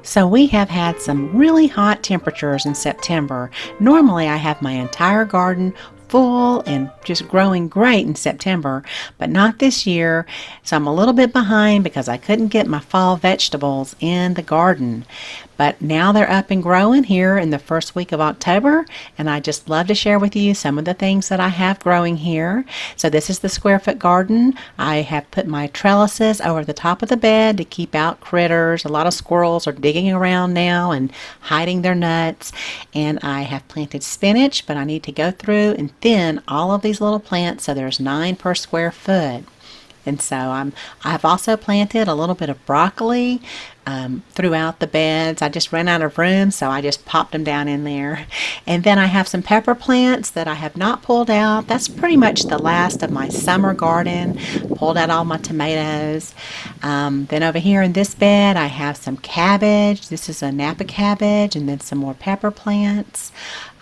So we have had some really hot temperatures in September. Normally I have my entire garden full and just growing great in September, but not this year. So I'm a little bit behind because I couldn't get my fall vegetables in the garden. But now they're up and growing here in the first week of October, and I just love to share with you some of the things that I have growing here. So this is the square foot garden. I have put my trellises over the top of the bed to keep out critters. A lot of squirrels are digging around now and hiding their nuts. And I have planted spinach, but I need to go through and thin all of these little plants so there's 9 per square foot. And so I've also planted a little bit of broccoli throughout the beds. I just ran out of room, so I just popped them down in there. And then I have some pepper plants that I have not pulled out. That's pretty much the last of my summer garden. Pulled out all my tomatoes. Then over here in this bed, I have some cabbage. This is a Napa cabbage, and then some more pepper plants.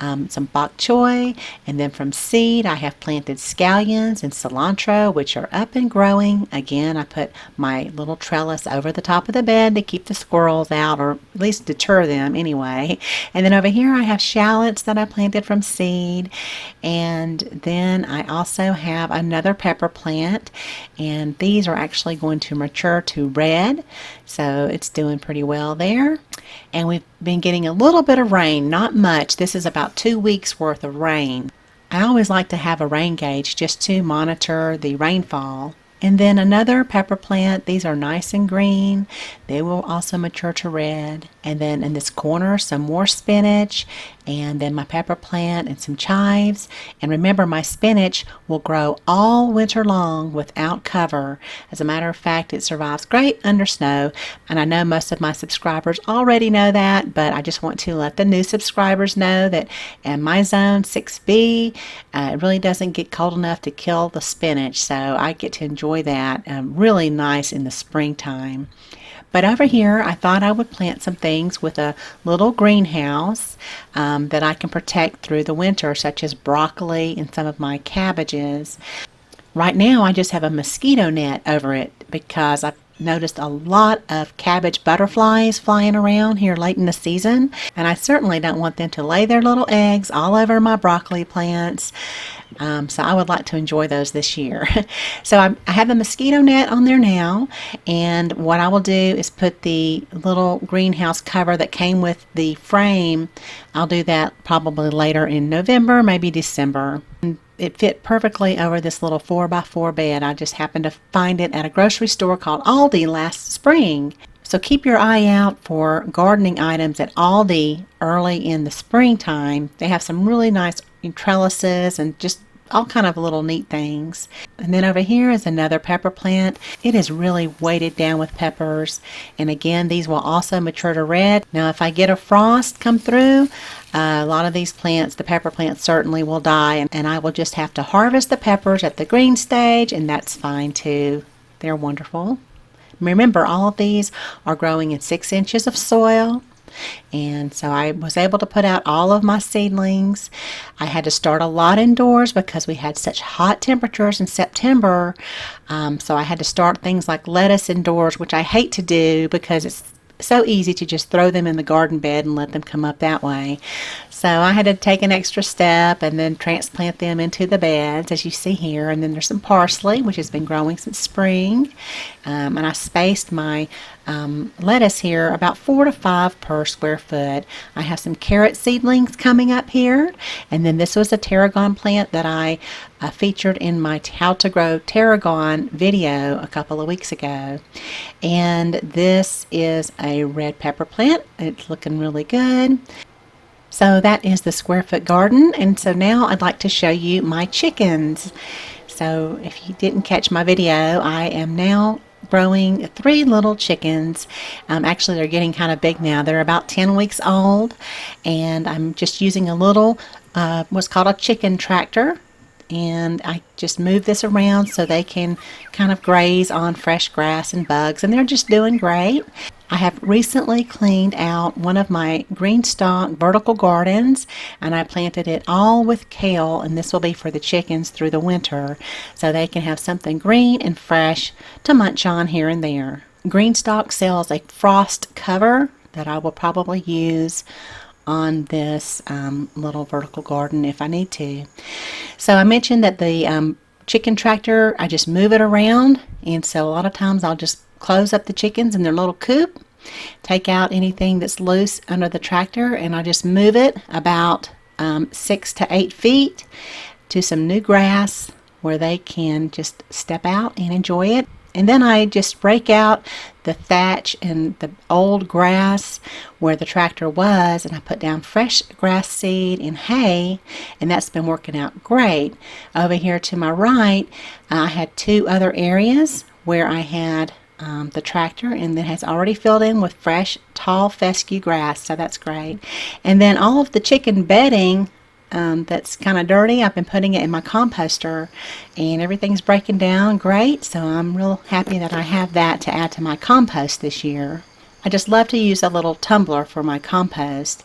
Some bok choy, and then from seed I have planted scallions and cilantro, which are up and growing. Again, I put my little trellis over the top of the bed to keep the squirrels out, or at least deter them anyway. And then over here I have shallots that I planted from seed, and then I also have another pepper plant, and these are actually going to mature to red, so it's doing pretty well there. And we've been getting a little bit of rain, not much. This is about 2 weeks worth of rain. I always like to have a rain gauge just to monitor the rainfall. And then another pepper plant. These are nice and green. They will also mature to red. And then in this corner, some more spinach, and then my pepper plant and some chives. And remember, my spinach will grow all winter long without cover. As a matter of fact, it survives great under snow. And I know most of my subscribers already know that, but I just want to let the new subscribers know that in my zone 6B, it really doesn't get cold enough to kill the spinach. So I get to enjoy that really nice in the springtime. But over here, I thought I would plant some things with a little greenhouse that I can protect through the winter, such as broccoli and some of my cabbages. Right now, I just have a mosquito net over it because I've noticed a lot of cabbage butterflies flying around here late in the season, and I certainly don't want them to lay their little eggs all over my broccoli plants. So I would like to enjoy those this year. So I have the mosquito net on there now, and what I will do is put the little greenhouse cover that came with the frame. I'll do that probably later in November, maybe December. It fit perfectly over this little 4x4 bed. I just happened to find it at a grocery store called Aldi last spring. So keep your eye out for gardening items at Aldi early in the springtime. They have some really nice trellises and just all kind of little neat things. And then over here is another pepper plant. It is really weighted down with peppers. And again, these will also mature to red. Now, if I get a frost come through, a lot of these plants, the pepper plants, certainly will die. And I will just have to harvest the peppers at the green stage, and that's fine too. They're wonderful. Remember, all of these are growing in 6 inches of soil. And so I was able to put out all of my seedlings. I had to start a lot indoors because we had such hot temperatures in September. So I had to start things like lettuce indoors, which I hate to do because it's so easy to just throw them in the garden bed and let them come up that way. So I had to take an extra step and then transplant them into the beds, as you see here. And then there's some parsley, which has been growing since spring. And I spaced my lettuce here about 4 to 5 per square foot. I have some carrot seedlings coming up here. And then this was a tarragon plant that I featured in my How to Grow Tarragon video a couple of weeks ago. And this is a red pepper plant. It's looking really good. So that is the square foot garden, and so now I'd like to show you my chickens. So if you didn't catch my video, I am now growing 3 little chickens. Actually, they're getting kind of big now. They're about 10 weeks old, and I'm just using a little what's called a chicken tractor. And I just move this around so they can kind of graze on fresh grass and bugs, and they're just doing great. I have recently cleaned out one of my GreenStalk vertical gardens, and I planted it all with kale, and this will be for the chickens through the winter so they can have something green and fresh to munch on here and there. GreenStalk sells a frost cover that I will probably use on this little vertical garden if I need to. So I mentioned that the chicken tractor, I just move it around, and so a lot of times I'll just close up the chickens in their little coop, take out anything that's loose under the tractor, and I just move it about 6 to 8 feet to some new grass where they can just step out and enjoy it. And then I just break out the thatch and the old grass where the tractor was, and I put down fresh grass seed and hay, and that's been working out great. Over here to my right, I had 2 other areas where I had the tractor, and it has already filled in with fresh, tall fescue grass, so that's great. And then all of the chicken bedding that's kind of dirty, I've been putting it in my composter, and everything's breaking down great, so I'm real happy that I have that to add to my compost this year. I just love to use a little tumbler for my compost.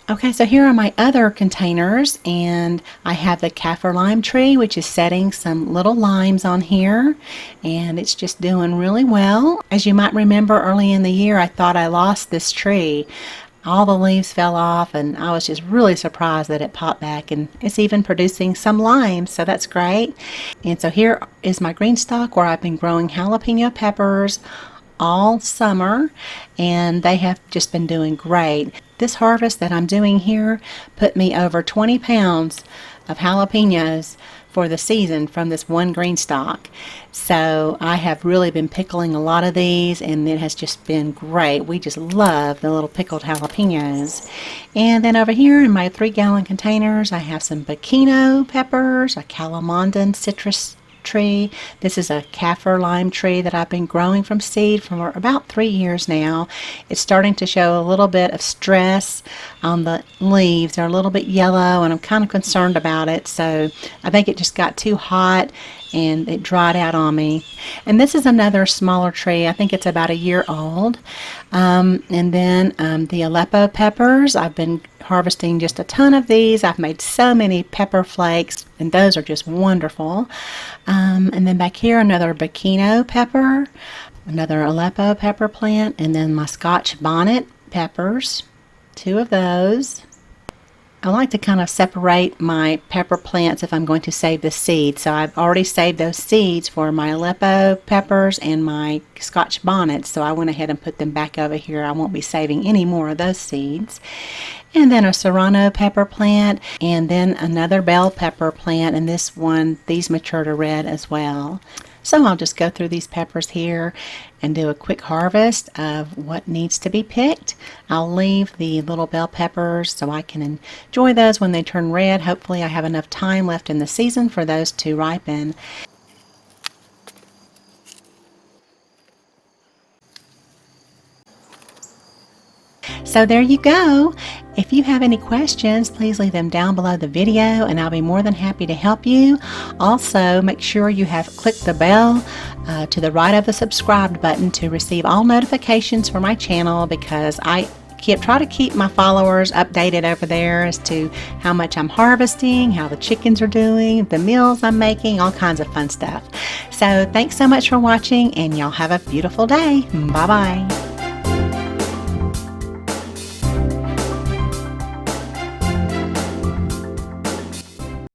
Okay, so here are my other containers, and I have the Kaffir lime tree, which is setting some little limes on here, and it's just doing really well. As you might remember, early in the year I thought I lost this tree. All the leaves fell off, and I was just really surprised that it popped back, and it's even producing some limes, so that's great. And so here is my GreenStalk where I've been growing jalapeno peppers all summer, and they have just been doing great. This harvest that I'm doing here put me over 20 pounds of jalapenos for the season from this one GreenStalk. So I have really been pickling a lot of these, and it has just been great. We just love the little pickled jalapenos. And then over here in my 3-gallon containers, I have some Bacchino peppers, a Calamandan citrus tree. This is a Kaffir lime tree that I've been growing from seed for about 3 years now. It's starting to show a little bit of stress on the leaves. They're a little bit yellow, and I'm kind of concerned about it. So I think it just got too hot and it dried out on me. And this is another smaller tree. I think it's about a year old. And then the Aleppo peppers. I've been harvesting just a ton of these. I've made so many pepper flakes, and those are just wonderful. And then back here, another Bacchino pepper, another Aleppo pepper plant, and then my Scotch bonnet peppers, 2 of those. I like to kind of separate my pepper plants if I'm going to save the seeds. So I've already saved those seeds for my Aleppo peppers and my Scotch bonnets. So I went ahead and put them back over here. I won't be saving any more of those seeds. And then a serrano pepper plant, and then another bell pepper plant, and this one, these mature to red as well. So I'll just go through these peppers here and do a quick harvest of what needs to be picked. I'll leave the little bell peppers so I can enjoy those when they turn red. Hopefully I have enough time left in the season for those to ripen. So there you go. If you have any questions, please leave them down below the video, and I'll be more than happy to help you. Also, make sure you have clicked the bell to the right of the subscribed button to receive all notifications for my channel, because I try to keep my followers updated over there as to how much I'm harvesting, how the chickens are doing, the meals I'm making, all kinds of fun stuff. So thanks so much for watching, and y'all have a beautiful day. Bye-bye.